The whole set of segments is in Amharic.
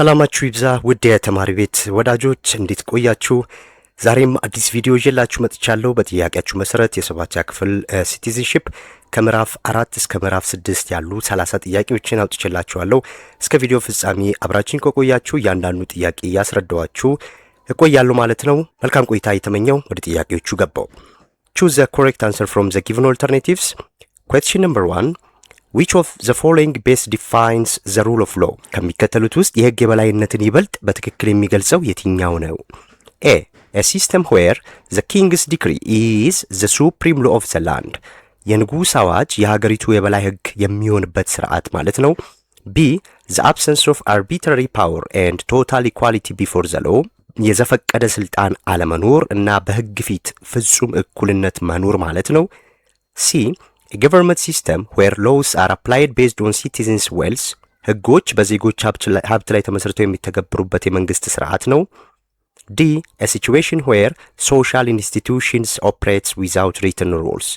ሰላማችሁ ይብዛ ውድ የተማሪ ቤት ወዳጆች እንዴት ቆያችሁ? ዛሬም አዲስ ቪዲዮ ይዤላችሁ መጥቻለሁ። በጥያቄያችሁ መሰረት የሰባተኛ ክፍል ሲቲዝንሺፕ ከምዕራፍ 4 እስከ ምዕራፍ 6 ያሉ 30 ጥያቄዎችን አውጥቼላችኋለሁ። እስከ ቪዲዮ ፍጻሜ አብራችን ከቆያችሁ እያንዳንዱ ጥያቄ እያስረዳኋችሁ እቆያለሁ ማለት ነው። መልካም ቆይታ የተመኘው ወደ ጥያቄዎቹ ገባው። Choose the correct answer from the given alternatives. Question number 1. Which of the following best defines the rule of law? ከሚከተሉት ውስጥ የህግ የበላይነትን ይበልጥ በትክክል የሚገልጸው የትኛው ነው? A. A system where the king's decree is the supreme law of the land. የንጉሥ አዋጅ የሀገሪቱ የበላይ ህግ የሚሆንበት ስርዓት ማለት ነው። B. The absence of arbitrary power and total equality before the law. የዘፈቀደ ስልጣን አለመኖር እና በህግ ፊት ፍጹም እኩልነት መኖር ማለት ነው። C. A government system where laws are applied based on citizens' wealth. ህጎች በዜጎች ሀብት ላይ ተመስርተው የሚተገበሩበት የመንግስት ስርዓት ነው። D. A situation where social institutions operates without written rules.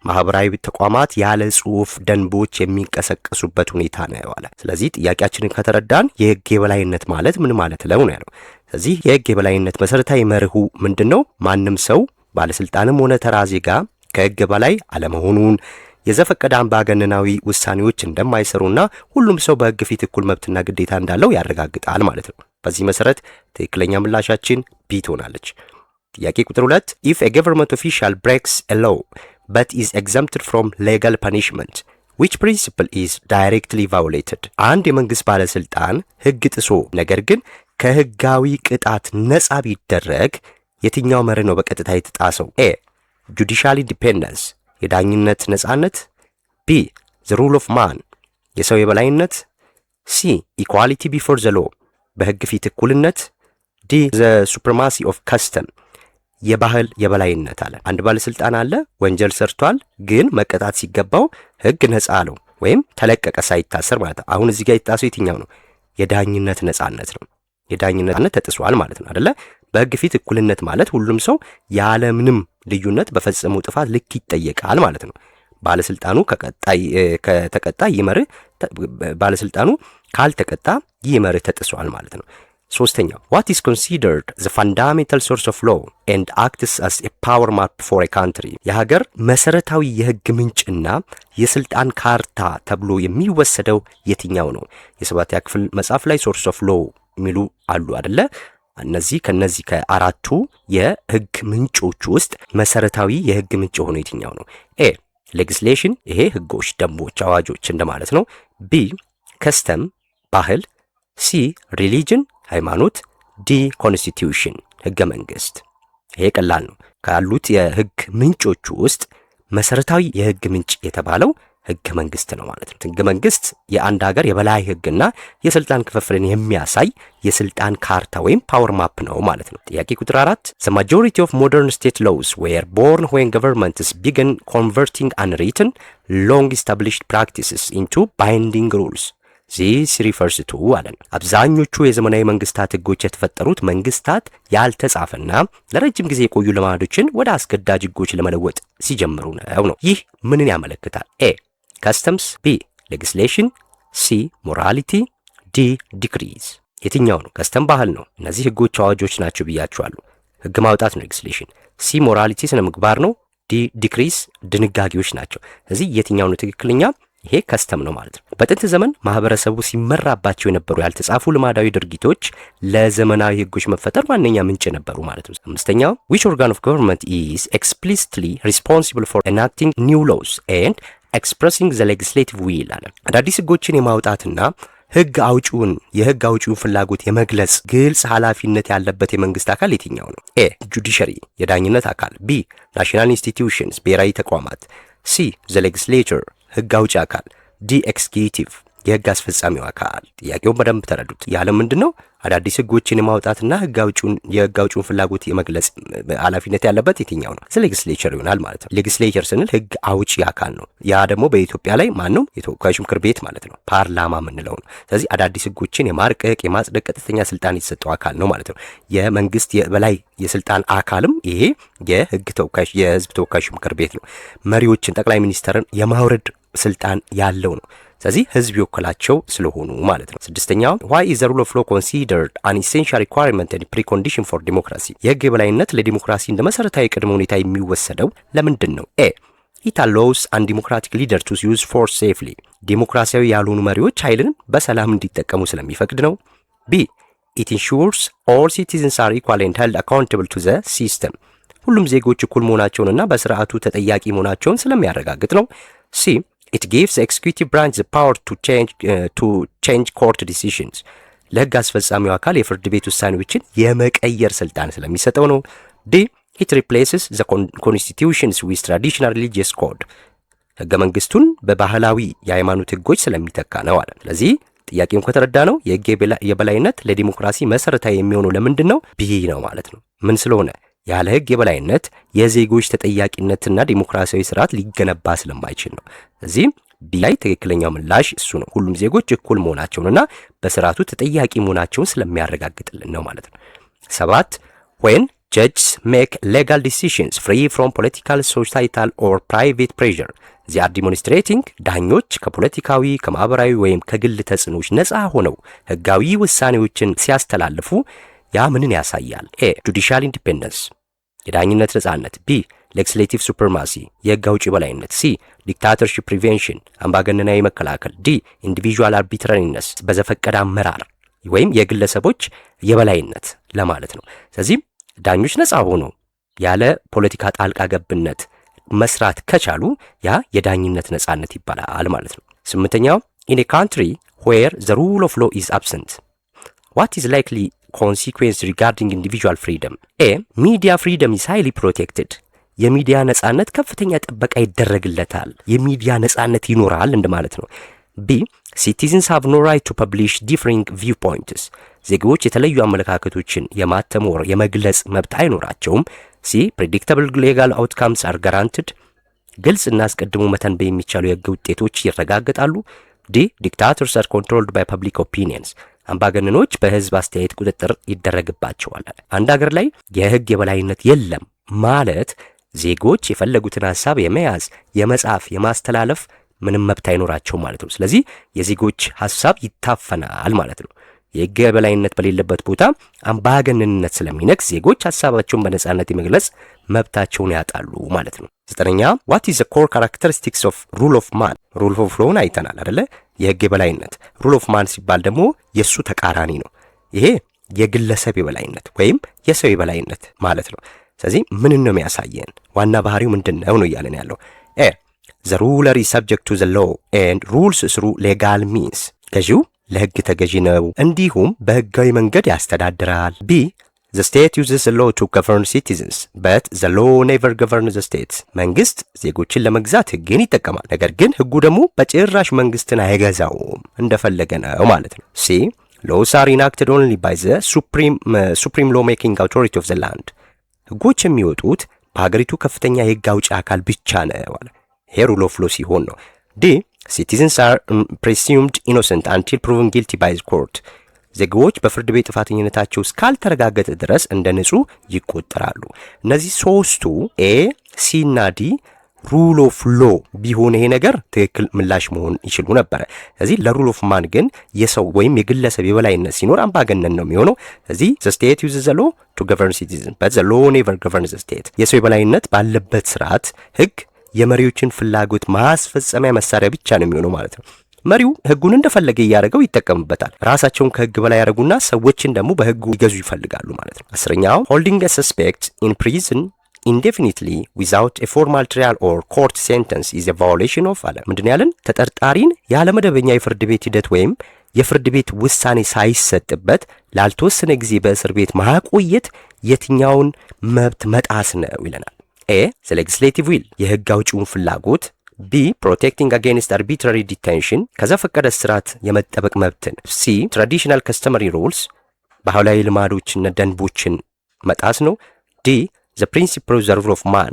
ማህበራዊ ተቋማት ያለ ጽሁፍ ደንቦች የሚንቀሳቀሱበት ሁኔታ ነው አለ። ስለዚህ ጥያቄያችንን ከተረዳን የህግ የበላይነት ማለት ምን ማለት ነው ያለው። ስለዚህ የህግ የበላይነት መሰረታዊ መርሁ ምንድነው? ማንም ሰው ባለስልጣንም ሆነ ተራ ዜጋ ከህግ በላይ አለመሆኑን፣ የዘፈቀደ አምባገነናዊ ውሳኔዎች እንደማይሰሩና ሁሉም ሰው በህግ ፊት እኩል መብትና ግዴታ እንዳለው ያረጋግጣል ማለት ነው። በዚህ መሰረት ትክክለኛ ምላሻችን ቢ ትሆናለች። ጥያቄ ቁጥር 2. If a government official breaks a law but is exempted from legal punishment, which principle is directly violated? አንድ የመንግስት ባለስልጣን ህግ ጥሶ ነገር ግን ከህጋዊ ቅጣት ነፃ ቢደረግ የትኛው መርህ ነው በቀጥታ የተጣሰው? A. Judicial independence, የዳኝነት ነፃነት። B. The rule of man, የሰው የበላይነት። C. Equality before the law, በህግ ፊት እኩልነት። D. The supremacy of custom, የባህል የበላይነት አለ። አንድ ባለስልጣን አለ፣ ወንጀል ሰርቷል፣ ግን መቀጣት ሲገባው ህግ ነፃ አለው ወይም ተለቀቀ ሳይታሰር ማለት ነው። አሁን እዚህ ጋር የተጣሰው የትኛው ነው? የዳኝነት ነፃነት ነው። የዳኝነት ተጥሷል ማለት ነው አይደለ? በህግ ፊት እኩልነት ማለት ሁሉም ሰው ያለምንም ልዩነት በፈጸመው ጥፋት ልክ ይጠየቃል ማለት ነው። ባለስልጣኑ ከተቀጣ ይመርህ፣ ባለስልጣኑ ካልተቀጣ ይመርህ ተጥሷል ማለት ነው። ሶስተኛው what is considered the fundamental source of law and acts as a power map for a country? የሀገር መሰረታዊ የህግ ምንጭና የስልጣን ካርታ ተብሎ የሚወሰደው የትኛው ነው? የሰባተኛ ክፍል መጽሐፍ ላይ source of law የሚሉ አሉ አይደለ? ከነዚህ ከአራቱ የህግ ምንጮች ውስጥ መሰረታዊ የህግ ምንጭ ሆኖ የትኛው ነው? A. legislation፣ ይሄ ህጎች፣ ደንቦች፣ አዋጆች እንደማለት ነው። B. custom፣ ባህል። C. religion፣ ሃይማኖት። D. constitution፣ ህገ መንግስት። ይሄ ቀላል ነው። ካሉት የህግ ምንጮቹ ውስጥ መሰረታዊ የህግ ምንጭ የተባለው ህገ መንግስት ነው ማለት ነው። ህገ መንግስት የአንድ ሀገር የበላይ ህግና የስልጣን ክፍፍልን የሚያሳይ የስልጣን ካርታ ወይም ፓወር ማፕ ነው ማለት ነው። ጥያቄ ቁጥር 4. The majority of modern state laws were born when governments began converting unwritten, long established practices into binding rules. This refers to አለን። አብዛኞቹ የዘመናዊ መንግስታት ህጎች የተፈጠሩት መንግስታት ያልተጻፈና ለረጅም ጊዜ የቆዩ ልማዶችን ወደ አስገዳጅ ህጎች ለመለወጥ ሲጀምሩ ነው። ይህ ምንን ያመለክታል? A. customs፣ B. legislation፣ C. morality፣ D. decrees። የትኛው ነው? ከስተም ባህል ነው። እነዚህ ህጎች አዋጆች ናቸው ብያችኋለሁ። ህግ ማውጣት ነው legislation። C. morality ስነ ምግባር ነው። D. decrees ድንጋጌዎች ናቸው። ስለዚህ የትኛው ነው ትክክለኛ? ይሄ ከስተም ነው ማለት ነው። በጥንት ዘመን ማህበረሰቡ ሲመራባቸው የነበሩ ያልተጻፉ ልማዳዊ ድርጊቶች ለዘመናዊ ህጎች መፈጠር ዋነኛ ምንጭ ነበሩ ማለት ነው። አምስተኛው which organ of government is explicitly responsible for enacting new laws and expressing the legislative will አለ። አዳዲስ ህጎችን የማውጣትና የህግ አውጪውን ፍላጎት የመግለጽ ግልጽ ኃላፊነት ያለበት የመንግስት አካል የትኛው ነው? A. judiciary፣ የዳኝነት አካል። B. national institutions፣ ብሔራዊ ተቋማት። C. the legislature፣ ህግ አውጪ አካል። D. executive፣ የህግ አስፈጻሚው አካል። ጥያቄውን በደንብ ተረዱት። ያለ ምንድነው? አዳዲስ ህጎችን የማውጣትና የህግ አውጪውን ፍላጎት የመግለጽ ኃላፊነት ያለበት የትኛው ነው? legislature ይሆናል ማለት ነው። legislature ስንል ህግ አውጪ አካል ነው። ያ ደግሞ በኢትዮጵያ ላይ ማን ነው? የተወካዮች ምክር ቤት ማለት ነው። ፓርላማ የምንለው ነው። ስለዚህ አዳዲስ ህጎችን የማርቀቅ የማጽደቅ ቀጥተኛ ስልጣን የተሰጠው አካል ነው ማለት ነው። የመንግስት የበላይ የስልጣን አካልም ይሄ የህዝብ ተወካዮች ምክር ቤት ነው። መሪዎችን ጠቅላይ ሚኒስተርን የማውረድ ስልጣን ያለው ነው። ስለዚህ ህዝብ ይወክላቸው ስለሆኑ ማለት ነው። ስድስተኛው why is the rule of law considered an essential requirement and precondition for democracy? የህግ የበላይነት ለዲሞክራሲ እንደ መሰረታዊ ቅድመ ሁኔታ የሚወሰደው ለምንድን ነው? ኤ it allows undemocratic leaders to use force safely. ዲሞክራሲያዊ ያልሆኑ መሪዎች ኃይልን በሰላም እንዲጠቀሙ ስለሚፈቅድ ነው። ቢ it ensures all citizens are equal and held accountable to the system. ሁሉም ዜጎች እኩል መሆናቸውንና በስርዓቱ ተጠያቂ መሆናቸውን ስለሚያረጋግጥ ነው። ሲ it gives the executive branch the power to change court decisions. ለህግ አስፈጻሚው አካል የፍርድ ቤት ውሳኔዎችን የመቀየር ስልጣን ስለሚሰጠው ነው። ዲ it replaces the constitutions with traditional religious code. ህገ መንግስቱን በባህላዊ የሃይማኖት ህጎች ስለሚተካ ነው አለ። ስለዚህ ጥያቄውን ከተረዳ ነው የህግ የበላይነት ለዲሞክራሲ መሰረታዊ የሚሆነው ለምንድን ነው? ቢ ነው ማለት ነው። ምን ስለሆነ ያለ ህግ የበላይነት የዜጎች ተጠያቂነትና ዲሞክራሲያዊ ስርዓት ሊገነባ ስለማይችል ነው። ስለዚህ ቢ ላይ ትክክለኛው ምላሽ እሱ ነው። ሁሉም ዜጎች እኩል መሆናቸውንና በስርዓቱ ተጠያቂ መሆናቸውን ስለሚያረጋግጥልን ነው ማለት ነው። 7 when judges make legal decisions free from political, societal or private pressure, they are demonstrating ዳኞች ከፖለቲካዊ ከማህበራዊ ወይም ከግል ተጽዕኖች ነፃ ሆነው ህጋዊ ውሳኔዎችን ሲያስተላልፉ ያ ምንን ያሳያል? ኤ ጁዲሻል ኢንዲፔንደንስ የዳኝነት ነፃነት፣ ቢ ሌጅስሌቲቭ ሱፕሪማሲ የህግ አውጪ በላይነት፣ ሲ ዲክታተርሺፕ ፕሪቬንሽን አምባገነናዊ መከላከል፣ ዲ ኢንዲቪጁዋል አርቢትራሪነስ በዘፈቀደ አመራር ወይም የግለሰቦች የበላይነት ለማለት ነው። ስለዚህ ዳኞች ነፃ ሆኖ ያለ ፖለቲካ ጣልቃ ገብነት መስራት ከቻሉ ያ የዳኝነት ነፃነት ይባላል ማለት ነው። 8ኛው in a country where the rule of law is absent, what is likely consequence regarding individual freedom? A media freedom is highly protected. የሚዲያ ነፃነት ከፍተኛ ጥበቃ ይደረግለታል። የሚዲያ ነፃነት ይኖራል እንደማለት ነው። ቢ citizens have no right to publish differing viewpoints. ዜጎች የተለዩ አመለካከቶችን የማተም ወር የመግለጽ መብት አይኖራቸውም። ሲ predictable legal outcomes are guaranteed. ግልጽ እና አስቀድሞ መተንበይ የሚቻሉ የህግ ውጤቶች ይረጋገጣሉ። ዲ dictators are controlled by public opinions. አምባገነኖች በህዝብ አስተያየት ቁጥጥር ይደረግባቸዋል። አንድ ሀገር ላይ የህግ የበላይነት የለም ማለት ዜጎች የፈለጉትን ሐሳብ የመያዝ የመጻፍ የማስተላለፍ ምንም መብት አይኖራቸው ማለት ነው። ስለዚህ የዜጎች ሐሳብ ይታፈናል ማለት ነው። የህግ የበላይነት በሌለበት ቦታ አምባገነንነት ስለሚነግስ ዜጎች ሐሳባቸውን በነጻነት የመግለጽ መብታቸውን ያጣሉ ማለት ነው። 9ኛ what is the core characteristics of rule of man? rule of law አይተናል አይደለ? የህግ የበላይነት rule of man ሲባል ደግሞ የሱ ተቃራኒ ነው። ይሄ የግለሰብ የበላይነት ወይም የሰው የበላይነት ማለት ነው። ስለዚህ ምን ነው የሚያሳየን? ዋና ባህሪው ምንድነው ነው እያለን ያለው? ኤ the ruler is subject to the law and rules through legal means. ገዢው ለህግ ተገዢ ነው እንዲሁም በህጋዊ መንገድ ያስተዳድራል። ቢ the state uses the law to govern citizens but the law never governs the state. መንግስት ዜጎችን ለመግዛት ህግን ይጠቀማል፣ ነገር ግን ህጉ ደግሞ በጭራሽ መንግስትን አይገዛውም፣ እንደፈለገ ነው ማለት ነው። ሲ laws are enacted only by the supreme law making authority of the land. ህጎች የሚወጡት በሀገሪቱ ከፍተኛ የህግ አውጪ አካል ብቻ ነው አለ። ይሄ rule of law ሲሆን ነው። ዲ citizens are presumed innocent until proven guilty by the court. ዜጎች በፍርድ ቤት ጥፋተኝነታቸው እስካልተረጋገጠ ድረስ እንደ ንጹህ ይቆጠራሉ። እነዚህ ሶስቱ ኤ ሲ እና ዲ ሩል ኦፍ ሎ ቢሆን ይሄ ነገር ትክክል ምላሽ መሆን ይችሉ ነበር። ስለዚህ ለሩል ኦፍ ማን ግን የሰው ወይም የግለሰብ የበላይነት ሲኖር አምባገነን ነው የሚሆነው። ስለዚህ the state uses the law to govern citizens but the law never governs the state. የሰው የበላይነት ባለበት ስርዓት ህግ የመሪዎችን ፍላጎት ማስፈጸሚያ መሳሪያ ብቻ ነው የሚሆነው ማለት ነው። መሪው ህጉን እንደፈለገ እያደረገው ይጠቀምበታል። ራሳቸውን ከህግ በላይ ያደርጉና ሰዎችን ደግሞ በህጉ ይገዙ ይፈልጋሉ ማለት ነው። 10ኛው holding a suspect in prison indefinitely without a formal trial or court sentence is a violation of አለ። ምንድነው ያለን? ተጠርጣሪን ያለ መደበኛ የፍርድ ቤት ሂደት ወይም የፍርድ ቤት ውሳኔ ሳይሰጥበት ላልተወሰነ ጊዜ በእስር ቤት ማቆየት የትኛውን መብት መጣስ ነው ይለናል። ኤ the legislative will የህግ አውጪውን ፍላጎት፣ ቢ protecting against arbitrary detention ከዘፈቀደ እስራት የመጠበቅ መብትን፣ ሲ traditional customary rules ባህላዊ ልማዶችና ደንቦችን መጣስ ነው፣ ዲ the principle of the rule of man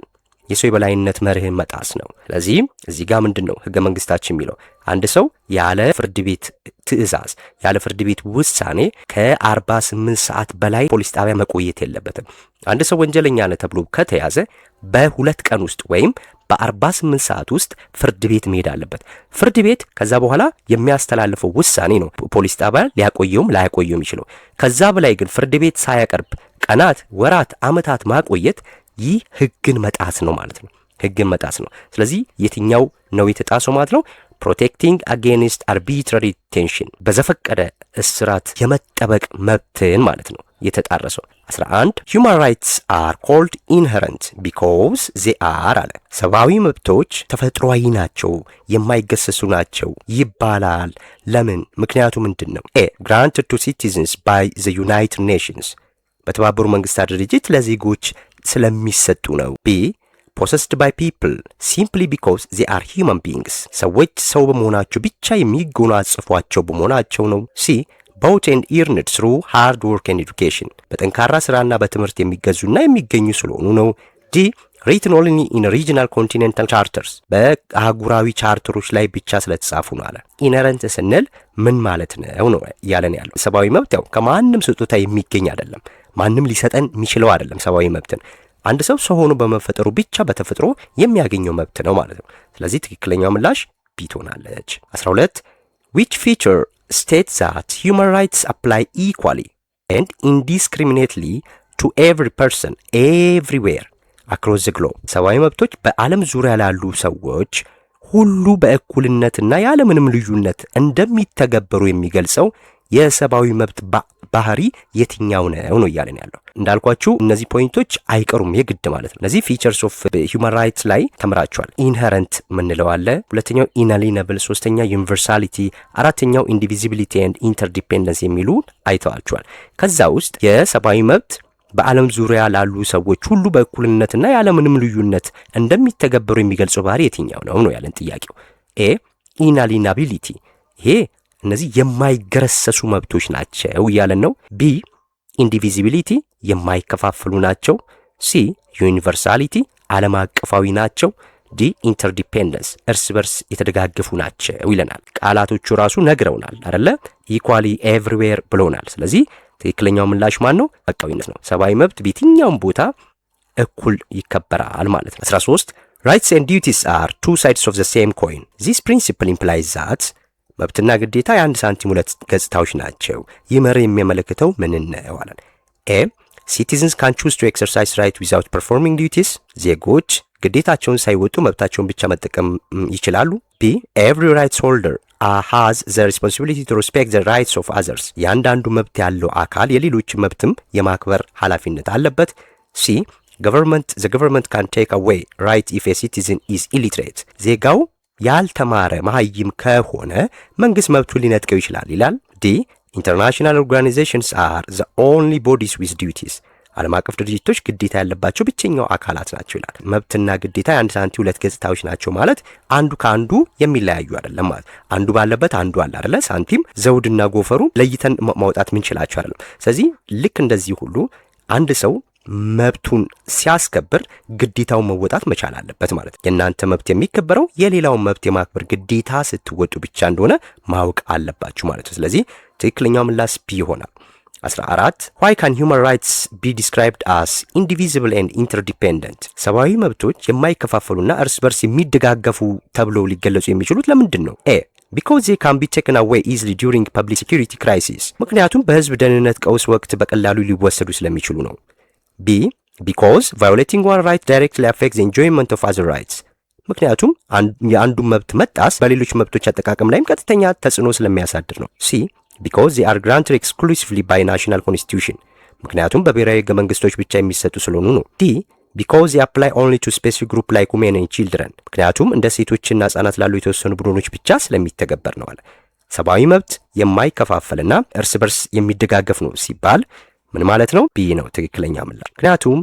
የሰው የበላይነት መርህን መጣስ ነው። ስለዚህ እዚህ ጋር ምንድነው ህገ መንግስታችን የሚለው? አንድ ሰው ያለ ፍርድ ቤት ትዕዛዝ ያለ ፍርድ ቤት ውሳኔ ከ48 ሰዓት በላይ ፖሊስ ጣቢያ መቆየት የለበትም። አንድ ሰው ወንጀለኛ ነው ተብሎ ከተያዘ በ2 ቀን ውስጥ ወይም በ48 ሰዓት ውስጥ ፍርድ ቤት መሄድ አለበት። ፍርድ ቤት ከዛ በኋላ የሚያስተላልፈው ውሳኔ ነው ፖሊስ ጣቢያ ሊያቆየውም ላያቆየውም ይችላል። ከዛ በላይ ግን ፍርድ ቤት ሳያቀርብ ቀናት፣ ወራት፣ አመታት ማቆየት ይህ ህግን መጣስ ነው ማለት ነው። ህግን መጣስ ነው። ስለዚህ የትኛው ነው የተጣሰው ማለት ነው? ፕሮቴክቲንግ አጌንስት አርቢትራሪ ዲቴንሽን በዘፈቀደ እስራት የመጠበቅ መብትን ማለት ነው የተጣረሰው። 11 human rights are called inherent because they are አለ ሰብአዊ መብቶች ተፈጥሯዊ ናቸው፣ የማይገሰሱ ናቸው ይባላል። ለምን? ምክንያቱ ምንድን ነው? a granted to citizens by the United Nations በተባበሩ መንግስታት ድርጅት ለዜጎች ስለሚሰጡ ነው። b possessed by people simply because they are human beings ሰዎች ሰው በመሆናቸው ብቻ የሚጎናጽፏቸው በመሆናቸው ነው። c bought and earned through hard work and education በጠንካራ ስራና በትምህርት የሚገዙና የሚገኙ ስለሆኑ ነው። d written only in regional continental charters በአህጉራዊ ቻርተሮች ላይ ብቻ ስለተጻፉ ነው አለ። ኢነረንት ስንል ምን ማለት ነው ያለን ያለው ሰብአዊ መብት ያው ከማንም ስጦታ የሚገኝ አይደለም። ማንም ሊሰጠን የሚችለው አይደለም። ሰብአዊ መብትን አንድ ሰው ሆኖ በመፈጠሩ ብቻ በተፈጥሮ የሚያገኘው መብት ነው ማለት ነው። ስለዚህ ትክክለኛው ምላሽ ቢ ትሆናለች። 12 which feature states that human rights apply equally and indiscriminately to every person everywhere across the globe ሰብአዊ መብቶች በዓለም ዙሪያ ላሉ ሰዎች ሁሉ በእኩልነትና ያለምንም ልዩነት እንደሚተገበሩ የሚገልጸው የሰብአዊ መብት ባህሪ የትኛው ነው እያለን ያለው። እንዳልኳችሁ እነዚህ ፖይንቶች አይቀሩም የግድ ማለት ነው። እነዚህ ፊቸርስ ኦፍ ሂውማን ራይትስ ላይ ተምራችኋል። ኢንሄረንት ምንለው አለ፣ ሁለተኛው ኢናሊነብል፣ ሶስተኛ ዩኒቨርሳሊቲ፣ አራተኛው ኢንዲቪዚቢሊቲ ኤንድ ኢንተርዲፔንደንስ የሚሉ አይተዋችኋል። ከዛ ውስጥ የሰብአዊ መብት በዓለም ዙሪያ ላሉ ሰዎች ሁሉ በእኩልነትና ያለምንም ልዩነት እንደሚተገበሩ የሚገልጸው ባህሪ የትኛው ነው ያለን ጥያቄው። ኤ ኢናሊናቢሊቲ ይሄ እነዚህ የማይገረሰሱ መብቶች ናቸው እያለን ነው። ቢ ኢንዲቪዚቢሊቲ የማይከፋፈሉ ናቸው። ሲ ዩኒቨርሳሊቲ ዓለም አቀፋዊ ናቸው። ዲ ኢንተርዲፔንደንስ እርስ በርስ የተደጋገፉ ናቸው ይለናል። ቃላቶቹ ራሱ ነግረውናል አይደለ? ኢኳሊ ኤቭሪዌር ብለውናል። ስለዚህ ትክክለኛው ምላሽ ማን ነው? አቃዊነት ነው። ሰብአዊ መብት በየትኛውም ቦታ እኩል ይከበራል ማለት ነው። 13 rights and duties are two sides of the same coin. This principle implies that መብትና ግዴታ የአንድ ሳንቲም ሁለት ገጽታዎች ናቸው። ይህ መርህ የሚያመለክተው ምን ነው አለን? ኤ citizens can choose to exercise right without performing duties ዜጎች ግዴታቸውን ሳይወጡ መብታቸውን ብቻ መጠቀም ይችላሉ። ቢ every rights holder has the responsibility to respect the rights of others ያንዳንዱ መብት ያለው አካል የሌሎች መብትም የማክበር ኃላፊነት አለበት። ሲ the government can take away right if a citizen is illiterate ዜጋው ያልተማረ መሀይም ከሆነ መንግስት መብቱን ሊነጥቀው ይችላል ይላል። ዲ international organizations are the only bodies with duties ዓለም አቀፍ ድርጅቶች ግዴታ ያለባቸው ብቸኛው አካላት ናቸው ይላል። መብትና ግዴታ የአንድ ሳንቲም ሁለት ገጽታዎች ናቸው ማለት አንዱ ከአንዱ የሚለያዩ አይደለም ማለት። አንዱ ባለበት አንዱ አለ አይደለ? ሳንቲም ዘውድና ጎፈሩ ለይተን ማውጣት ምንችላቸው አይደለም። ስለዚህ ልክ እንደዚህ ሁሉ አንድ ሰው መብቱን ሲያስከብር ግዴታውን መወጣት መቻል አለበት ማለት ነው። የእናንተ መብት የሚከበረው የሌላውን መብት የማክበር ግዴታ ስትወጡ ብቻ እንደሆነ ማወቅ አለባችሁ ማለት ነው። ስለዚህ ትክክለኛው ምላሽ ቢ ይሆናል። 14 why can human rights be described as indivisible and interdependent ሰብአዊ መብቶች የማይከፋፈሉና እርስ በርስ የሚደጋገፉ ተብለው ሊገለጹ የሚችሉት ለምንድን ነው? ኤ because they can be taken away easily during public security crisis ምክንያቱም በህዝብ ደህንነት ቀውስ ወቅት በቀላሉ ሊወሰዱ ስለሚችሉ ነው። B because violating one right directly affects the enjoyment of other rights ምክንያቱም የአንዱ መብት መጣስ በሌሎች መብቶች አጠቃቀም ላይም ቀጥተኛ ተጽዕኖ ስለሚያሳድር ነው። C because they are granted exclusively by national constitution ምክንያቱም በብሔራዊ ህገ መንግስቶች ብቻ የሚሰጡ ስለሆኑ ነው። D because they apply only to specific group like women and children ምክንያቱም እንደ ሴቶችና ህጻናት ላሉ የተወሰኑ ቡድኖች ብቻ ስለሚተገበር ነው አለ። ሰብአዊ መብት የማይከፋፈልና እርስ በርስ የሚደጋገፍ ነው ሲባል ምን ማለት ነው? ቢ ነው ትክክለኛ ምላሽ። ምክንያቱም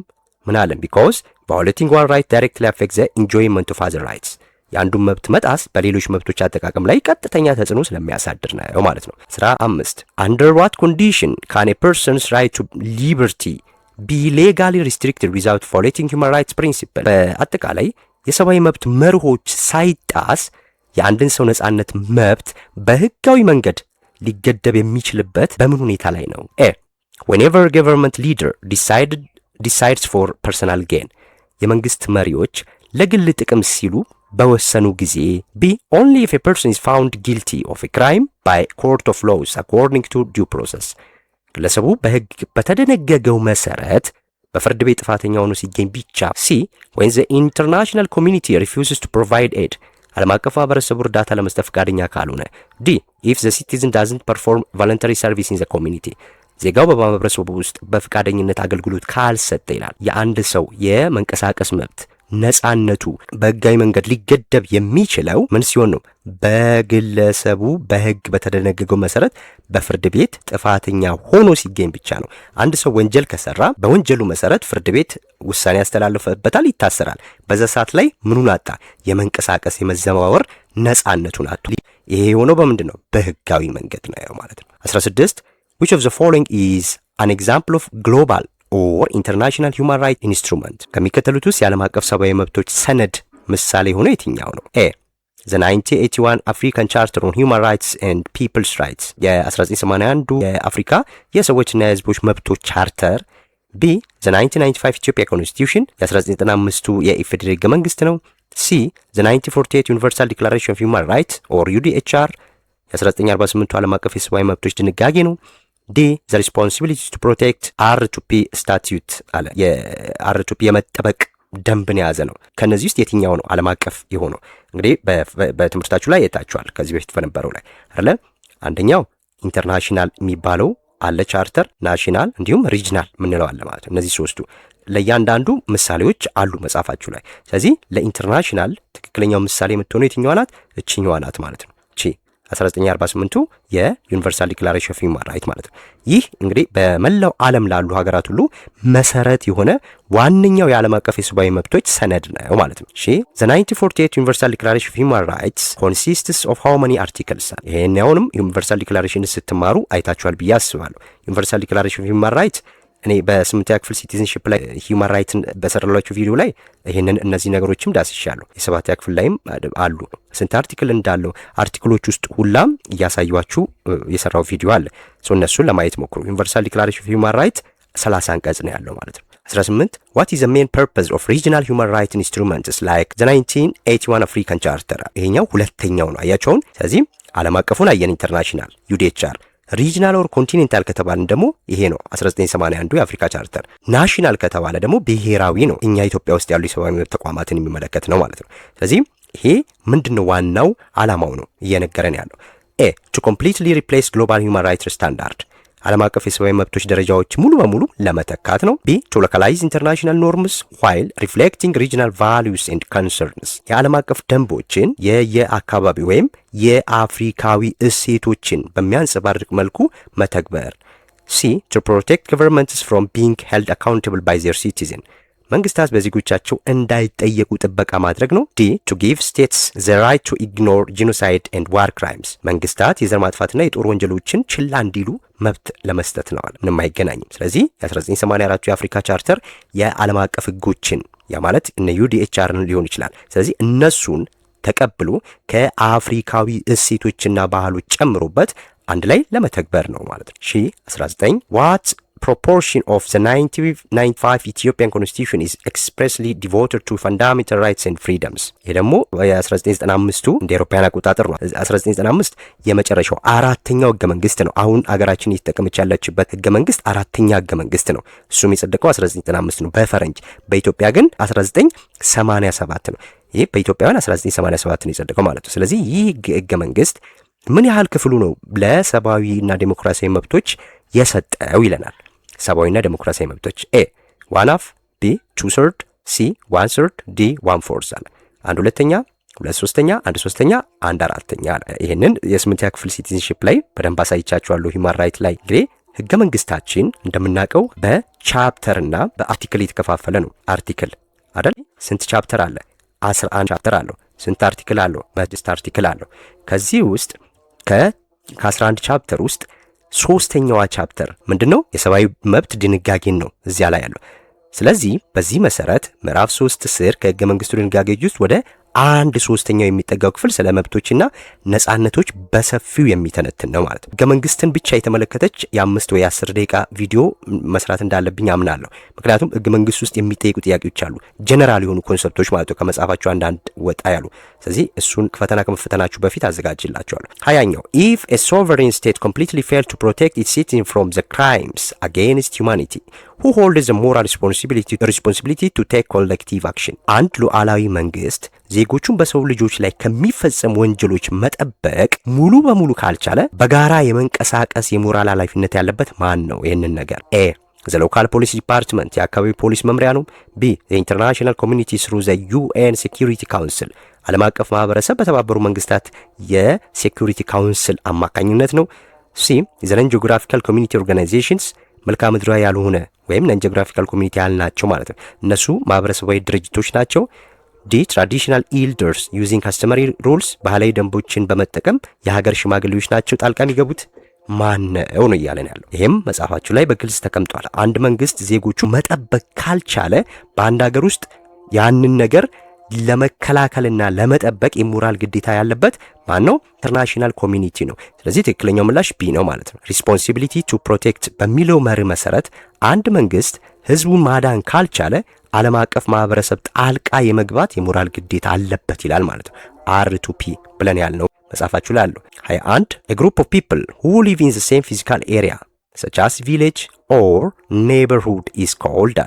ምን አለን? because violating one right directly affects the enjoyment of other rights የአንዱን መብት መጣስ በሌሎች መብቶች አጠቃቀም ላይ ቀጥተኛ ተጽዕኖ ስለሚያሳድር ነው ማለት ነው። 15 under what condition can a person's right to liberty be legally restricted without violating human rights principle በአጠቃላይ የሰብአዊ መብት መርሆች ሳይጣስ የአንድን ሰው ነጻነት መብት በህጋዊ መንገድ ሊገደብ የሚችልበት በምን ሁኔታ ላይ ነው? ኤ whenever government leader decides for personal gain የመንግስት መሪዎች ለግል ጥቅም ሲሉ በወሰኑ ጊዜ ቢ only if a person is found guilty of a crime by court of laws according to due process ግለሰቡ በህግ በተደነገገው መሰረት በፍርድ ቤት ጥፋተኛ ሆኖ ሲገኝ ብቻ። ሲ when the international community refuses to provide aid ዓለም አቀፍ ማህበረሰቡ እርዳታ ለመስጠት ፈቃደኛ ካልሆነ። ዲ if the citizen doesn't perform voluntary service in the community ዜጋው በማህበረሰቡ ውስጥ በፈቃደኝነት አገልግሎት ካልሰጠ ይላል። የአንድ ሰው የመንቀሳቀስ መብት ነፃነቱ በህጋዊ መንገድ ሊገደብ የሚችለው ምን ሲሆን ነው? በግለሰቡ በህግ በተደነገገው መሰረት በፍርድ ቤት ጥፋተኛ ሆኖ ሲገኝ ብቻ ነው። አንድ ሰው ወንጀል ከሰራ በወንጀሉ መሰረት ፍርድ ቤት ውሳኔ ያስተላልፈበታል፣ ይታሰራል። በዛ ሰዓት ላይ ምኑን አጣ? የመንቀሳቀስ የመዘዋወር ነፃነቱን አጡ። ይሄ የሆነው በምንድን ነው? በህጋዊ መንገድ ነው ማለት ነው። 16 which of the following is an example of global or international human rights instrument ከሚከተሉት ውስጥ የዓለም አቀፍ ሰብአዊ መብቶች ሰነድ ምሳሌ ሆኖ የትኛው ነው? ኤ the 1981 African Charter on Human Rights and People's Rights የ1981 የአፍሪካ የሰዎችና የህዝቦች መብቶች ቻርተር። ቢ the 1995 Ethiopia Constitution የ1995 የኢፌዴሪ ህገ መንግስት ነው። ሲ the 1948 Universal Declaration of Human Rights or UDHR የ1948 ዓለም አቀፍ የሰብአዊ መብቶች ድንጋጌ ነው። ዲ the responsibility to protect R2P statute አለ የR2P የመጠበቅ ደንብን የያዘ ነው። ከነዚህ ውስጥ የትኛው ነው ዓለም አቀፍ የሆነው? እንግዲህ በትምህርታችሁ ላይ የታችኋል ከዚህ በፊት በነበረው ላይ አይደለ? አንደኛው ኢንተርናሽናል የሚባለው አለ ቻርተር፣ ናሽናል እንዲሁም ሪጅናል ምንለው አለ ማለት ነው። እነዚህ ሶስቱ ለእያንዳንዱ ምሳሌዎች አሉ መጽሐፋችሁ ላይ። ስለዚህ ለኢንተርናሽናል ትክክለኛው ምሳሌ የምትሆነው የትኛዋ ናት? እችኛዋ ናት ማለት ነው። እቺ 1948 የዩኒቨርሳል ዲክላሬሽን ኦፍ ሂውማን ራይት ማለት ነው። ይህ እንግዲህ በመላው ዓለም ላሉ ሀገራት ሁሉ መሰረት የሆነ ዋነኛው የዓለም አቀፍ የሰብአዊ መብቶች ሰነድ ነው ማለት ነው። እሺ the 1948 ዩኒቨርሳል ዲክላሬሽን ኦፍ ሂውማን ራይትስ consists of how many articles? ይሄን ያውንም ዩኒቨርሳል ዲክላሬሽን ስትማሩ አይታችኋል ብዬ አስባለሁ። ዩኒቨርሳል ዲክላሬሽን ኦፍ ሂውማን ራይትስ እኔ በስምንተኛ ክፍል ሲቲዝንሺፕ ላይ ሂውማን ራይትን በሰራላችሁ ቪዲዮ ላይ ይሄንን እነዚህ ነገሮችም ዳስሻለሁ። የሰባተኛ ክፍል ላይም አሉ። ስንት አርቲክል እንዳለው አርቲክሎች ውስጥ ሁላም እያሳዩአችሁ የሰራው ቪዲዮ አለ። እነሱን ለማየት ሞክሩ። ዩኒቨርሳል ዲክላሬሽን ኦፍ ሂውማን ራይት 30 አንቀጽ ነው ያለው ማለት ነው። 18 what is the main purpose of regional human rights instruments like the 1981 African Charter? ይሄኛው ሁለተኛው ነው አያቸውን። ስለዚህ ዓለም አቀፉን አየን ኢንተርናሽናል UDHR ሪጅናል ኦር ኮንቲኔንታል ከተባለን ደግሞ ይሄ ነው 1981 የአፍሪካ ቻርተር። ናሽናል ከተባለ ደግሞ ብሔራዊ ነው፣ እኛ ኢትዮጵያ ውስጥ ያሉ የሰብአዊ መብት ተቋማትን የሚመለከት ነው ማለት ነው። ስለዚህ ይሄ ምንድነው ዋናው ዓላማው ነው እየነገረን ያለው። ኤ to completely replace global human rights standard ዓለም አቀፍ የሰብአዊ መብቶች ደረጃዎች ሙሉ በሙሉ ለመተካት ነው። ቢ to localize international norms while reflecting regional values and concerns የዓለም አቀፍ ደንቦችን የየአካባቢ ወይም የአፍሪካዊ እሴቶችን በሚያንጸባርቅ መልኩ መተግበር። ሲ to protect governments from being held accountable by their citizens መንግስታት በዜጎቻቸው እንዳይጠየቁ ጥበቃ ማድረግ ነው። ዲ to give states the right to ignore genocide and war crimes መንግስታት የዘር ማጥፋትና የጦር ወንጀሎችን ችላ እንዲሉ መብት ለመስጠት ነው። ምንም አይገናኝም። ስለዚህ የ1984 የአፍሪካ ቻርተር የዓለም አቀፍ ህጎችን ያ ማለት እነ UDHRን ሊሆን ይችላል። ስለዚህ እነሱን ተቀብሎ ከአፍሪካዊ እሴቶችና ባህሎች ጨምሮበት አንድ ላይ ለመተግበር ነው ማለት ነው። 19 what proportion of the 1995 Ethiopian Constitution is expressly devoted to fundamental rights and freedoms ይሄ ደግሞ የ1995 እንደ አውሮፓውያን አቆጣጠር ነው። 1995 የመጨረሻው አራተኛው ህገ መንግስት ነው። አሁን አገራችን እየተጠቀመች ያለችበት ህገ መንግስት አራተኛ ህገ መንግስት ነው። እሱም የጸደቀው 1995 ነው በፈረንጅ። በኢትዮጵያ ግን 1987 ነው። ይሄ በኢትዮጵያውያን 1987 ነው የጸደቀው ማለት ነው። ስለዚህ ይህ ህገ መንግስት ምን ያህል ክፍሉ ነው ለሰብአዊና ዴሞክራሲያዊ መብቶች የሰጠው ይለናል። ሰብአዊና ዴሞክራሲያዊ መብቶች ኤ 1/2 ቢ 2/3 ሲ 1/3 ዲ 1/4 አለ። 1/2 2/3 1/3 1/4 አለ። ይሄንን የስምንተኛ ክፍል ሲቲዝንሺፕ ላይ በደንብ አሳይቻችኋለሁ። ሂውማን ራይት ላይ እንግዲህ ህገ መንግስታችን እንደምናውቀው በቻፕተርና በአርቲክል የተከፋፈለ ነው። አርቲክል አይደል? ስንት ቻፕተር አለ? 11 ቻፕተር አለው። ስንት አርቲክል አለው? 6 አርቲክል አለው። ከዚህ ውስጥ ከ11 ቻፕተር ውስጥ ሶስተኛዋ ቻፕተር ምንድነው? የሰብአዊ መብት ድንጋጌን ነው እዚያ ላይ ያለው። ስለዚህ በዚህ መሰረት ምዕራፍ 3 ስር ከህገ መንግስቱ ድንጋጌዎች ውስጥ ወደ 1/3 የሚጠጋው ክፍል ስለ መብቶችና ነጻነቶች በሰፊው የሚተነትን ነው ማለት ነው። ህገ መንግስትን ብቻ የተመለከተች የ5 ወይ 10 ደቂቃ ቪዲዮ መስራት እንዳለብኝ አምናለሁ። ምክንያቱም ህገ መንግስት ውስጥ የሚጠይቁ ጥያቄዎች አሉ፣ ጀነራል የሆኑ ኮንሰፕቶች ማለት ነው፣ ከመጽሐፋቸው አንዳንድ ወጣ ያሉ። ስለዚህ እሱን ፈተና ከመፈተናችሁ በፊት አዘጋጅላችኋለሁ። 20ኛው if a sovereign state completely failed to protect its citizens from the crimes against humanity who holds the moral responsibility to take collective action። አንድ ሉዓላዊ መንግስት ዜጎቹን በሰው ልጆች ላይ ከሚፈጸም ወንጀሎች መጠበቅ ሙሉ በሙሉ ካልቻለ በጋራ የመንቀሳቀስ የሞራል ኃላፊነት ያለበት ማን ነው? ይህንን ነገር ኤ the local police department የአካባቢ ፖሊስ መምሪያ ነው። ቢ the international community through the UN security council ዓለም አቀፍ ማህበረሰብ በተባበሩ መንግስታት የሴኩሪቲ ካውንስል አማካኝነት ነው። ሲ the non geographical community organizations መልክዓ ምድራዊ ያልሆነ ወይም non geographical community ያልናቸው ማለት ነው፣ እነሱ ማህበረሰባዊ ድርጅቶች ናቸው። ዲ ትራዲሽናል ኢልደርስ ዩዚንግ ካስተመሪ ሩልስ ባህላዊ ደንቦችን በመጠቀም የሀገር ሽማግሌዎች ናቸው ጣልቃ የሚገቡት። ማነው ነው እያለን ያለው። ይሄም መጽሐፋችሁ ላይ በግልጽ ተቀምጧል። አንድ መንግስት ዜጎቹ መጠበቅ ካልቻለ በአንድ ሀገር ውስጥ ያንን ነገር ለመከላከልና ለመጠበቅ የሞራል ግዴታ ያለበት ማን ነው? ኢንተርናሽናል ኮሚኒቲ ነው። ስለዚህ ትክክለኛው ምላሽ ቢ ነው ማለት ነው። ሪስፖንሲቢሊቲ ቱ ፕሮቴክት በሚለው መርህ መሰረት አንድ መንግስት ህዝቡን ማዳን ካልቻለ ዓለም አቀፍ ማህበረሰብ ጣልቃ የመግባት የሞራል ግዴታ አለበት ይላል ማለት ነው። R2P ብለን ያልነው መጽሐፋችሁ ላይ አለው። 21 a group of people who live in the same physical area such as village or neighborhood is called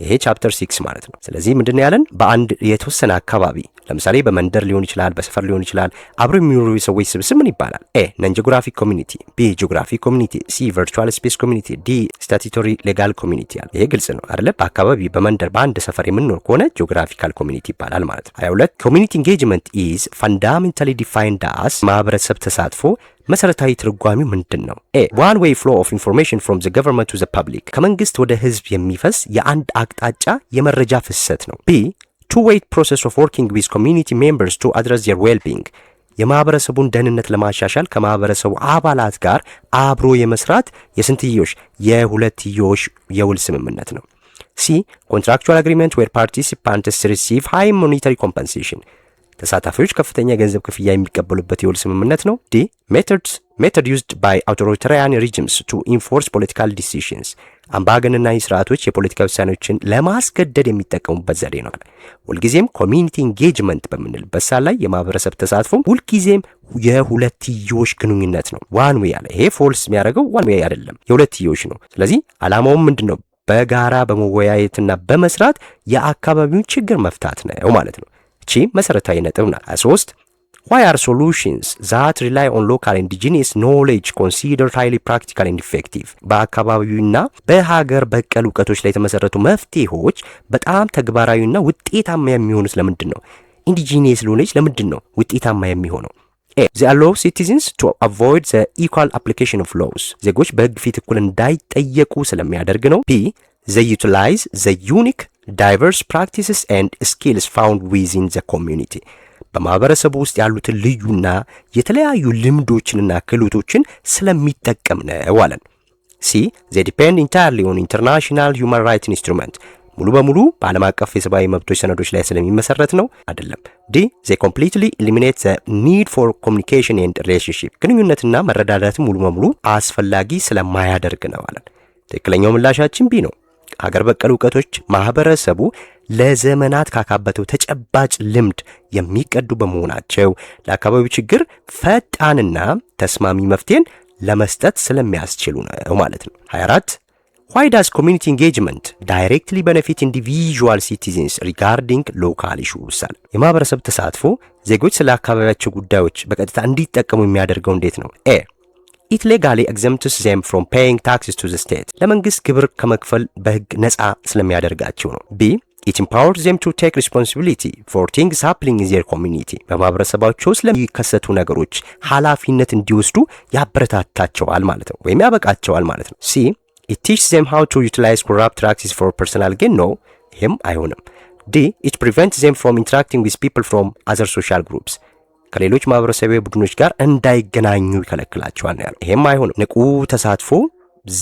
ይሄ ቻፕተር 6 ማለት ነው። ስለዚህ ምንድነው ያለን? በአንድ የተወሰነ አካባቢ ለምሳሌ በመንደር ሊሆን ይችላል፣ በሰፈር ሊሆን ይችላል፣ አብሮ የሚኖሩ ሰዎች ስብስብ ምን ይባላል? ኤ ነን ጂኦግራፊክ ኮሚኒቲ፣ ቢ ጂኦግራፊክ ኮሚኒቲ፣ ሲ ቨርቹዋል ስፔስ ኮሚኒቲ፣ ዲ ስታቱቶሪ ሌጋል ኮሚኒቲ አለ። ይሄ ግልጽ ነው አይደለ? በአካባቢ በመንደር በአንድ ሰፈር የምንኖር ከሆነ ጂኦግራፊካል ኮሚኒቲ ይባላል ማለት ነው። 22 ኮሚኒቲ ኢንጌጅመንት ኢዝ ፈንዳሜንታሊ ዲፋይንድ አስ ማህበረሰብ ተሳትፎ መሰረታዊ ትርጓሜው ምንድን ነው? ኤ ዋን ዌይ ፍሎ ኦፍ ኢንፎርሜሽን ፍሮም ዘ ገቨርንመንት ቱ ዘ ፐብሊክ ከመንግስት ወደ ህዝብ የሚፈስ የአንድ አቅጣጫ የመረጃ ፍሰት ነው። ቢ ቱ ዌይ ፕሮሰስ ኦፍ ወርኪንግ ዊዝ ኮሚኒቲ ሜምበርስ ቱ አድረስ ዜር ዌል ቢንግ የማህበረሰቡን ደህንነት ለማሻሻል ከማህበረሰቡ አባላት ጋር አብሮ የመስራት የስንትዮሽ የሁለትዮሽ የውል ስምምነት ነው። ሲ ኮንትራክቹዋል አግሪመንት ዌር ፓርቲሲፓንትስ ሪሲቭ ሃይ ሞኔታሪ ኮምፐንሴሽን ተሳታፊዎች ከፍተኛ የገንዘብ ክፍያ የሚቀበሉበት የውል ስምምነት ነው። ዲ ሜተድ ዩዝድ ባይ አውቶሪታሪያን ሪጅምስ ቱ ኢንፎርስ ፖለቲካል ዲሲዥንስ አምባገነናዊ ስርዓቶች የፖለቲካ ውሳኔዎችን ለማስገደድ የሚጠቀሙበት ዘዴ ነው። ሁልጊዜም ኮሚኒቲ ኢንጌጅመንት በምንልበት ሳል ላይ የማህበረሰብ ተሳትፎ ሁልጊዜም የሁለትዮሽ ግንኙነት ነው። ዋን ዌይ አለ። ይሄ ፎልስ የሚያደርገው ዋን ዌይ አይደለም፣ የሁለትዮሽ ነው። ስለዚህ አላማውም ምንድን ነው? በጋራ በመወያየትና በመስራት የአካባቢውን ችግር መፍታት ነው ማለት ነው። እቺ መሰረታዊ ነጥብ ናት። 23 why are solutions that rely on local indigenous knowledge considered highly practical and effective በአካባቢውና በሀገር በቀል እውቀቶች ላይ የተመሰረቱ መፍትሄዎች በጣም ተግባራዊና ውጤታማ የሚሆኑት ለምንድን ነው? ኢንዲጂኒየስ knowledge ለምንድን ነው ውጤታማ የሚሆነው? A they allow citizens to avoid the equal application of laws ዜጎች በህግ ፊት እኩል እንዳይጠየቁ ስለሚያደርግ ነው። B they utilize the unique diverse practices and skills found within the community በማህበረሰቡ ውስጥ ያሉትን ልዩና የተለያዩ ልምዶችንና ክህሎቶችን ስለሚጠቀም ነው አለን። ሲ they depend entirely on international human rights instrument ሙሉ በሙሉ በዓለም አቀፍ የሰብአዊ መብቶች ሰነዶች ላይ ስለሚመሰረት ነው አይደለም። ዲ they completely eliminate the need for communication and relationship ግንኙነትና መረዳዳት ሙሉ በሙሉ አስፈላጊ ስለማያደርግ ነው አለን። ትክክለኛው ምላሻችን ቢ ነው። ሀገር በቀል እውቀቶች ማህበረሰቡ ለዘመናት ካካበተው ተጨባጭ ልምድ የሚቀዱ በመሆናቸው ለአካባቢው ችግር ፈጣንና ተስማሚ መፍትሄን ለመስጠት ስለሚያስችሉ ነው ማለት ነው። 24 why does community engagement directly benefit individual citizens regarding local issues የማህበረሰብ ተሳትፎ ዜጎች ስለ አካባቢያቸው ጉዳዮች በቀጥታ እንዲጠቀሙ የሚያደርገው እንዴት ነው? ኤ it legally exempts them from paying taxes to the state ለመንግስት ግብር ከመክፈል በህግ ነፃ ስለሚያደርጋቸው ነው። ቢ it empowers them to take responsibility for things happening in their community በማህበረሰባቸው ስለሚከሰቱ ነገሮች ኃላፊነት እንዲወስዱ ያበረታታቸዋል ማለት ነው፣ ወይም ያበቃቸዋል ማለት ነው። ሲ it teaches them how to utilize corrupt practices for personal gain ነው፣ ይህም አይሆንም። ዲ it prevents them from interacting with people from other social groups ከሌሎች ማህበረሰባዊ ቡድኖች ጋር እንዳይገናኙ ይከለክላቸዋል ነው ያለው። ይሄም አይሆንም። ንቁ ተሳትፎ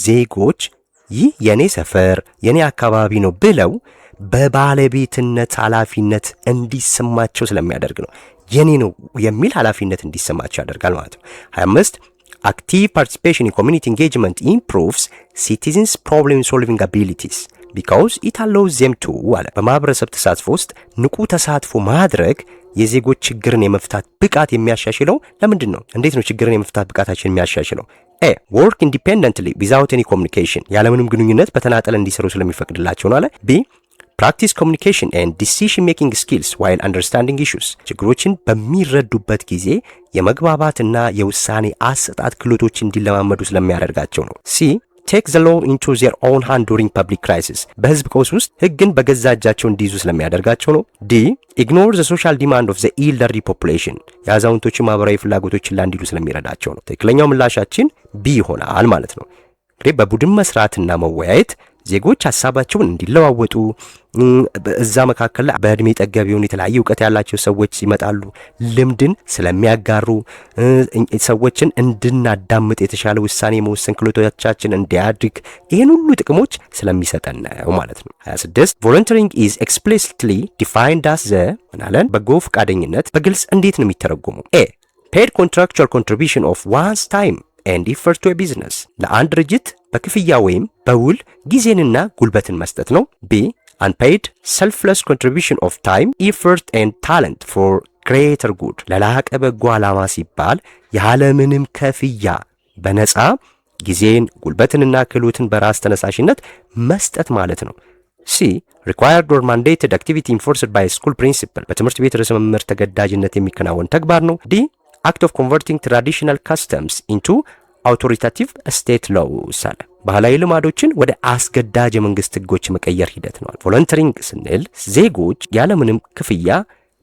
ዜጎች ይህ የኔ ሰፈር የኔ አካባቢ ነው ብለው በባለቤትነት ኃላፊነት እንዲሰማቸው ስለሚያደርግ ነው። የኔ ነው የሚል ኃላፊነት እንዲሰማቸው ያደርጋል ማለት ነው። 25 active participation in community engagement improves citizens problem solving abilities because it allows them to አለ በማህበረሰብ ተሳትፎ ውስጥ ንቁ ተሳትፎ ማድረግ የዜጎች ችግርን የመፍታት ብቃት የሚያሻሽለው ለምንድን ነው? እንዴት ነው ችግርን የመፍታት ብቃታችን የሚያሻሽለው? ኤ work independently without any communication ያለምንም ግንኙነት በተናጠል እንዲሰሩ ስለሚፈቅድላቸው ነው አለ። ቢ practice communication and decision making skills while understanding issues ችግሮችን በሚረዱበት ጊዜ የመግባባትና የውሳኔ አሰጣጥ ክህሎቶችን እንዲለማመዱ ስለሚያደርጋቸው ነው። ሲ take the law into their own hand during public crisis በህዝብ ቀውስ ውስጥ ህግን በገዛ እጃቸው እንዲይዙ ስለሚያደርጋቸው ነው። ዲ ignore the social demand of the elderly population የአዛውንቶችን ማህበራዊ ፍላጎቶችን ላንዲሉ ስለሚረዳቸው ነው። ትክክለኛው ምላሻችን ቢ ይሆናል ማለት ነው። እንግዲህ በቡድን መስራትና መወያየት ዜጎች ሐሳባቸውን እንዲለዋወጡ እዛ መካከል በእድሜ ጠገብ የሆኑ የተለያየ እውቀት ያላቸው ሰዎች ይመጣሉ። ልምድን ስለሚያጋሩ ሰዎችን እንድናዳምጥ የተሻለ ውሳኔ መወሰን ክህሎቶቻችን እንዲያድግ ይህን ሁሉ ጥቅሞች ስለሚሰጠን ነው ማለት ነው። 26 volunteering is explicitly defined as the ምናለን በጎ ፈቃደኝነት በግልጽ እንዴት ነው የሚተረጎመው? ኤ paid contractual contribution of one's time and effort to a business ለአንድ ድርጅት በክፍያ ወይም በውል ጊዜንና ጉልበትን መስጠት ነው። ቢ unpaid selfless contribution of time effort and talent for greater good ለላቀ በጎ ዓላማ ሲባል ያለምንም ክፍያ በነፃ ጊዜን ጉልበትንና ክህሎትን በራስ ተነሳሽነት መስጠት ማለት ነው። ሲ required or mandated activity enforced by school principal በትምህርት ቤት ርዕሰ መምህር ተገዳጅነት የሚከናወን ተግባር ነው። ዲ act of converting traditional customs into authoritative state laws አለ ባህላዊ ልማዶችን ወደ አስገዳጅ የመንግስት ህጎች መቀየር ሂደት ነው። ቮለንተሪንግ ስንል ዜጎች ያለምንም ክፍያ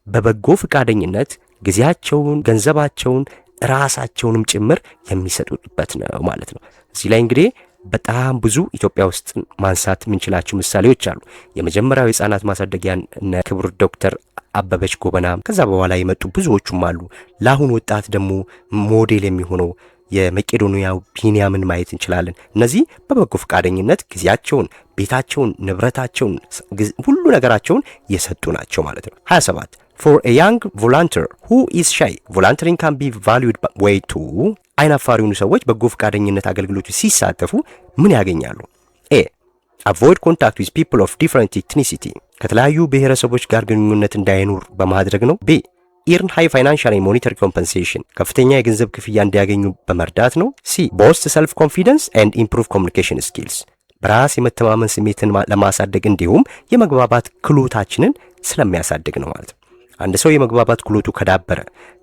በበጎ ፈቃደኝነት ጊዜያቸውን፣ ገንዘባቸውን፣ ራሳቸውንም ጭምር የሚሰጡበት ነው ማለት ነው። እዚህ ላይ እንግዲህ በጣም ብዙ ኢትዮጵያ ውስጥ ማንሳት የምንችላቸው ምሳሌዎች አሉ። የመጀመሪያው የህፃናት ማሳደጊያን እነ ክቡር ዶክተር አበበች ጎበና ከዛ በኋላ የመጡ ብዙዎቹም አሉ። ለአሁን ወጣት ደግሞ ሞዴል የሚሆነው የመቄዶንያው ቢንያምን ማየት እንችላለን። እነዚህ በበጎ ፈቃደኝነት ጊዜያቸውን፣ ቤታቸውን፣ ንብረታቸውን፣ ሁሉ ነገራቸውን የሰጡ ናቸው ማለት ነው። 27 for a young volunteer who is shy volunteering can be valued way to አይናፋር የሆኑ ሰዎች በጎ ፈቃደኝነት አገልግሎቱ ሲሳተፉ ምን ያገኛሉ? ኤ avoid contact with people of different ethnicity ከተለያዩ ብሔረሰቦች ጋር ግንኙነት እንዳይኖር በማድረግ ነው። ቢ earn high financial and monetary compensation ከፍተኛ የገንዘብ ክፍያ እንዲያገኙ በመርዳት ነው። ሲ boost self confidence and improve communication skills በራስ የመተማመን ስሜትን ለማሳደግ እንዲሁም የመግባባት ክህሎታችንን ስለሚያሳድግ ነው ማለት ነው። አንድ ሰው የመግባባት ክህሎቱ ከዳበረ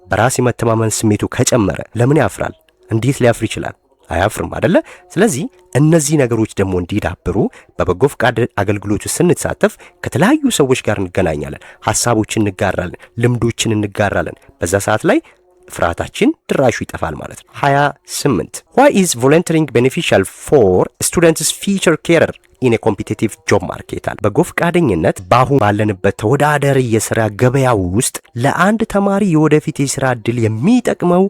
በራስ የመተማመን ስሜቱ ከጨመረ ለምን ያፍራል? እንዴት ሊያፍር ይችላል? አያፍርም አይደለ? ስለዚህ እነዚህ ነገሮች ደግሞ እንዲዳብሩ በበጎ ፈቃድ አገልግሎቱ ስንሳተፍ ከተለያዩ ሰዎች ጋር እንገናኛለን፣ ሐሳቦችን እንጋራለን፣ ልምዶችን እንጋራለን። በዛ ሰዓት ላይ ፍርሃታችን ድራሹ ይጠፋል ማለት ነው። 28 why is volunteering beneficial for students future career in a competitive job market አለ። በጎ ፈቃደኝነት በአሁን ባለንበት ተወዳዳሪ የሥራ ገበያ ውስጥ ለአንድ ተማሪ የወደፊት የሥራ ዕድል የሚጠቅመው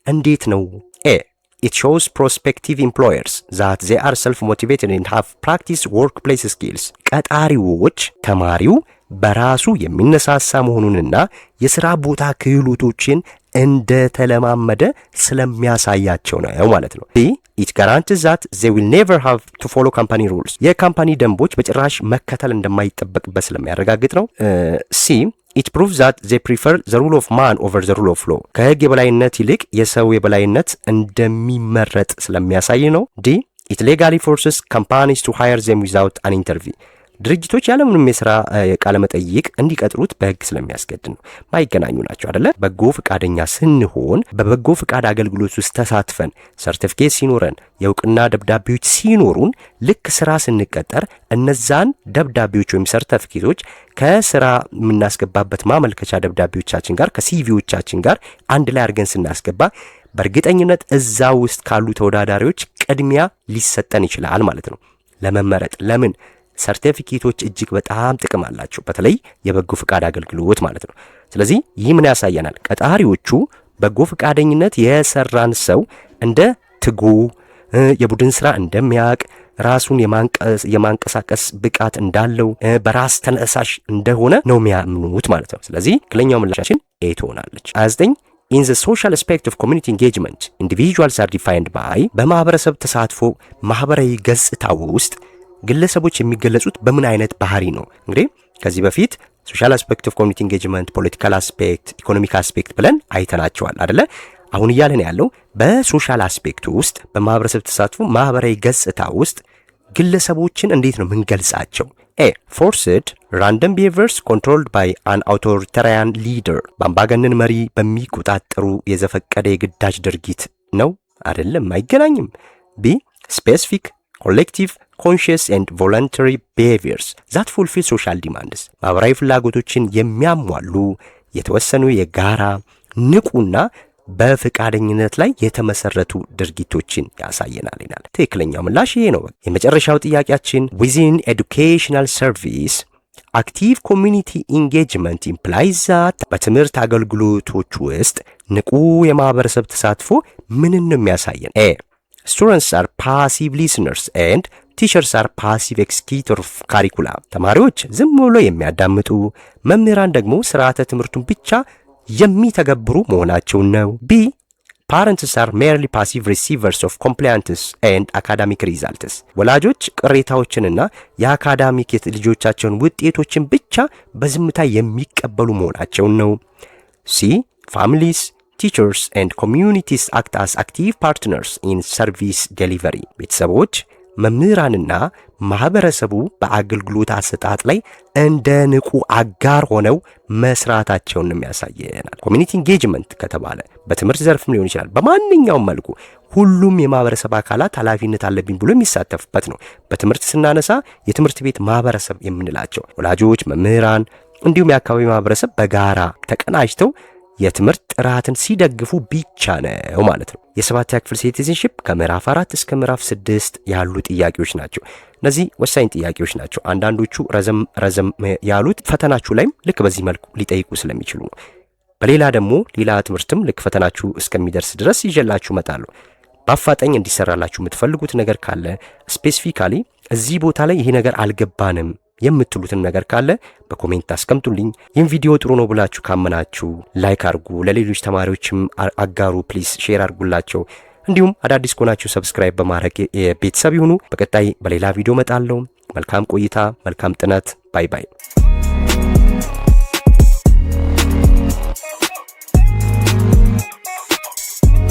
እንዴት ነው? ኤ it shows prospective employers that they are self-motivated and have practiced workplace skills ቀጣሪዎች ተማሪው በራሱ የሚነሳሳ መሆኑንና የሥራ ቦታ ክህሎቶችን እንደተለማመደ ስለሚያሳያቸው ነው ማለት ነው። ቢ it guarantees that they will never have to follow company rules የካምፓኒ ደንቦች በጭራሽ መከተል እንደማይጠበቅበት ስለሚያረጋግጥ ነው። ሲ it proves that they prefer the rule of man over the rule of law ከህግ የበላይነት ይልቅ የሰው የበላይነት እንደሚመረጥ ስለሚያሳይ ነው። ዲ it legally forces companies to hire them without an interview ድርጅቶች ያለምንም የሥራ ቃለ መጠይቅ እንዲቀጥሩት በህግ ስለሚያስገድድ ነው። ማይገናኙ ናቸው አይደለ? በጎ ፈቃደኛ ስንሆን በበጎ ፈቃድ አገልግሎት ውስጥ ተሳትፈን ሰርቲፊኬት ሲኖረን የእውቅና ደብዳቤዎች ሲኖሩን ልክ ስራ ስንቀጠር እነዛን ደብዳቤዎች ወይም ሰርቲፊኬቶች ከስራ የምናስገባበት ማመልከቻ ደብዳቤዎቻችን ጋር ከሲቪዎቻችን ጋር አንድ ላይ አድርገን ስናስገባ በእርግጠኝነት እዛ ውስጥ ካሉ ተወዳዳሪዎች ቅድሚያ ሊሰጠን ይችላል ማለት ነው ለመመረጥ። ለምን? ሰርቲፊኬቶች እጅግ በጣም ጥቅም አላቸው፣ በተለይ የበጎ ፈቃድ አገልግሎት ማለት ነው። ስለዚህ ይህ ምን ያሳየናል? ቀጣሪዎቹ በጎ ፈቃደኝነት የሰራን ሰው እንደ ትጉ የቡድን ስራ እንደሚያውቅ ራሱን የማንቀሳቀስ ብቃት እንዳለው በራስ ተነሳሽ እንደሆነ ነው የሚያምኑት ማለት ነው። ስለዚህ ትክክለኛው ምላሻችን ኤ ትሆናለች። 29 In the social aspect of community engagement, individuals are defined by በማህበረሰብ ተሳትፎ ማህበራዊ ገጽታ ውስጥ ግለሰቦች የሚገለጹት በምን አይነት ባህሪ ነው? እንግዲህ ከዚህ በፊት ሶሻል አስፔክት ኦፍ ኮሚኒቲ ኢንጌጅመንት፣ ፖለቲካል አስፔክት፣ ኢኮኖሚክ አስፔክት ብለን አይተናቸዋል አይደለ? አሁን እያለን ያለው በሶሻል አስፔክቱ ውስጥ በማህበረሰብ ተሳትፎ ማህበራዊ ገጽታ ውስጥ ግለሰቦችን እንዴት ነው ምንገልጻቸው? ኤ ፎርስድ ራንደም ቢሄቪየርስ ኮንትሮልድ ባይ አን አውቶሪታሪያን ሊደር፣ በአምባገነን መሪ በሚቆጣጠሩ የዘፈቀደ የግዳጅ ድርጊት ነው አይደለም፣ አይገናኝም። ቢ ስፔሲፊክ ኮሌክቲቭ ኮንሽስ ኤንድ ቮለንተሪ ቢሄቪየርስ ዛት ፉልፊል ሶሻል ዲማንድስ፣ ማህበራዊ ፍላጎቶችን የሚያሟሉ የተወሰኑ የጋራ ንቁና በፍቃደኝነት ላይ የተመሰረቱ ድርጊቶችን ያሳየናል ይላል። ትክክለኛው ምላሽ ይሄ ነው። የመጨረሻው ጥያቄያችን within educational service active community engagement implies that በትምህርት አገልግሎቶች ውስጥ ንቁ የማህበረሰብ ተሳትፎ ምንን ነው የሚያሳየን? ኤ students are passive listeners and teachers are passive executors of curriculum፣ ተማሪዎች ዝም ብሎ የሚያዳምጡ መምህራን ደግሞ ስርዓተ ትምህርቱን ብቻ የሚተገብሩ መሆናቸውን ነው። ቢ parents are merely passive receivers of complaints and academic results፣ ወላጆች ቅሬታዎችንና የአካዳሚክ ልጆቻቸውን ውጤቶችን ብቻ በዝምታ የሚቀበሉ መሆናቸውን ነው። ሲ families teachers and communities act as active partners in service delivery፣ ቤተሰቦች መምህራንና ማህበረሰቡ በአገልግሎት አሰጣጥ ላይ እንደ ንቁ አጋር ሆነው መስራታቸውን የሚያሳየናል። ኮሚኒቲ ኢንጌጅመንት ከተባለ በትምህርት ዘርፍም ሊሆን ይችላል፣ በማንኛውም መልኩ ሁሉም የማህበረሰብ አካላት ኃላፊነት አለብኝ ብሎ የሚሳተፍበት ነው። በትምህርት ስናነሳ የትምህርት ቤት ማህበረሰብ የምንላቸው ወላጆች፣ መምህራን እንዲሁም የአካባቢ ማህበረሰብ በጋራ ተቀናጅተው የትምህርት ጥራትን ሲደግፉ ብቻ ነው ማለት ነው። የሰባተኛ ክፍል ሲቲዝንሺፕ ከምዕራፍ 4 እስከ ምዕራፍ 6 ያሉ ጥያቄዎች ናቸው። እነዚህ ወሳኝ ጥያቄዎች ናቸው። አንዳንዶቹ ረዘም ያሉት ፈተናችሁ ላይም ልክ በዚህ መልኩ ሊጠይቁ ስለሚችሉ ነው። በሌላ ደግሞ ሌላ ትምህርትም ልክ ፈተናችሁ እስከሚደርስ ድረስ ይዤላችሁ እመጣለሁ። በአፋጣኝ እንዲሰራላችሁ የምትፈልጉት ነገር ካለ ስፔሲፊካሊ እዚህ ቦታ ላይ ይሄ ነገር አልገባንም የምትሉትን ነገር ካለ በኮሜንት አስቀምጡልኝ። ይህን ቪዲዮ ጥሩ ነው ብላችሁ ካመናችሁ ላይክ አድርጉ፣ ለሌሎች ተማሪዎችም አጋሩ፣ ፕሊስ ሼር አድርጉላቸው። እንዲሁም አዳዲስ ከሆናችሁ ሰብስክራይብ በማድረግ ቤተሰብ ይሁኑ። በቀጣይ በሌላ ቪዲዮ እመጣለሁ። መልካም ቆይታ፣ መልካም ጥናት። ባይ ባይ።